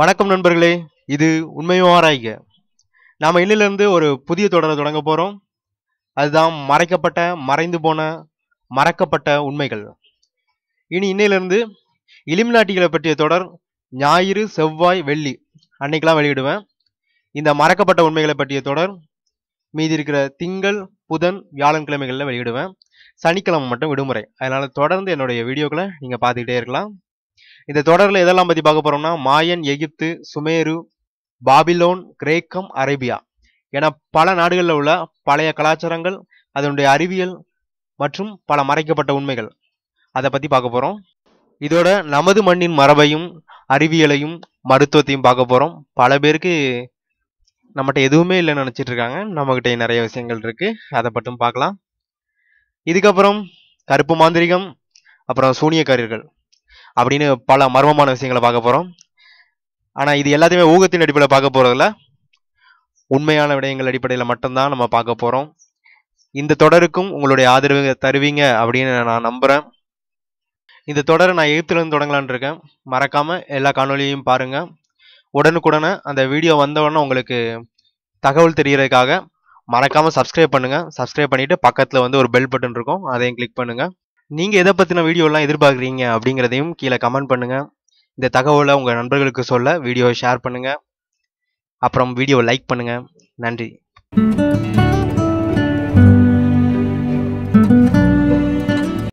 வணக்கம் நண்பர்களே, இது உண்மையாராய்க. நாம இன்னிலிருந்து ஒரு புதிய தொடரை தொடங்க போறோம். அதுதான் மறைக்கப்பட்ட, மறைந்து போன, மறக்கப்பட்ட உண்மைகள். இன்னையிலிருந்து இலுமினாட்டிகளை பற்றிய தொடர் ஞாயிறு, செவ்வாய், வெள்ளி அன்னைக்கெல்லாம் வெளியிடுவேன். இந்த மறக்கப்பட்ட உண்மைகளை பற்றிய தொடர் மீதி இருக்கிற திங்கள், புதன், வியாழன்கிழமைகள்ல வெளியிடுவேன். சனிக்கிழமை மட்டும் விடுமுறை. அதனால தொடர்ந்து என்னுடைய வீடியோக்களை நீங்க பார்த்துக்கிட்டே இருக்கலாம். இந்த தொடர்ல எதெல்லாம் பத்தி பார்க்க போறோம்னா, மாயன், எகிப்து, சுமேரு, பாபிலோன், கிரேக்கம், அரேபியா என பல நாடுகளில் உள்ள பழைய கலாச்சாரங்கள், அதனுடைய அறிவியல் மற்றும் பல மறைக்கப்பட்ட உண்மைகள், அதை பத்தி பார்க்க போறோம். இதோட நமது மண்ணின் மரபையும் அறிவியலையும் மருத்துவத்தையும் பார்க்க போறோம். பல பேருக்கு நம்மகிட்ட எதுவுமே இல்லைன்னு நினைச்சிட்டு இருக்காங்க. நம்மகிட்ட நிறைய விஷயங்கள் இருக்கு, அதை மட்டும் பார்க்கலாம். இதுக்கப்புறம் கருப்பு மாந்திரிகம், அப்புறம் சூனியக்காரர்கள் அப்படின்னு பல மர்மமான விஷயங்களை பார்க்க போறோம். ஆனா இது எல்லாத்தையுமே ஊகத்தின் அடிப்படையில் பார்க்க போறதில்ல, உண்மையான விடயங்கள் அடிப்படையில் மட்டும்தான் நம்ம பார்க்க போறோம். இந்த தொடருக்கும் உங்களுடைய ஆதரவு தருவீங்க அப்படின்னு நான் நம்புறேன். இந்த தொடரை நான் எகிப்திலிருந்து தொடங்கலான் இருக்கேன். மறக்காம எல்லா காணொலியையும் பாருங்க. உடனுக்குடனே அந்த வீடியோ வந்தவுடனே உங்களுக்கு தகவல் தெரியறதுக்காக மறக்காம சப்ஸ்கிரைப் பண்ணுங்க. சப்ஸ்கிரைப் பண்ணிட்டு பக்கத்துல ஒரு பெல் பட்டன் இருக்கும், அதையும் கிளிக் பண்ணுங்க. நீங்க எதை பத்தின வீடியோ எல்லாம் எதிர்பார்க்குறீங்க அப்படிங்கிறதையும் கீழே கமெண்ட் பண்ணுங்க. இந்த தகவலை உங்க நண்பர்களுக்கு சொல்ல வீடியோவை ஷேர் பண்ணுங்க. அப்புறம் வீடியோவை லைக் பண்ணுங்க. நன்றி.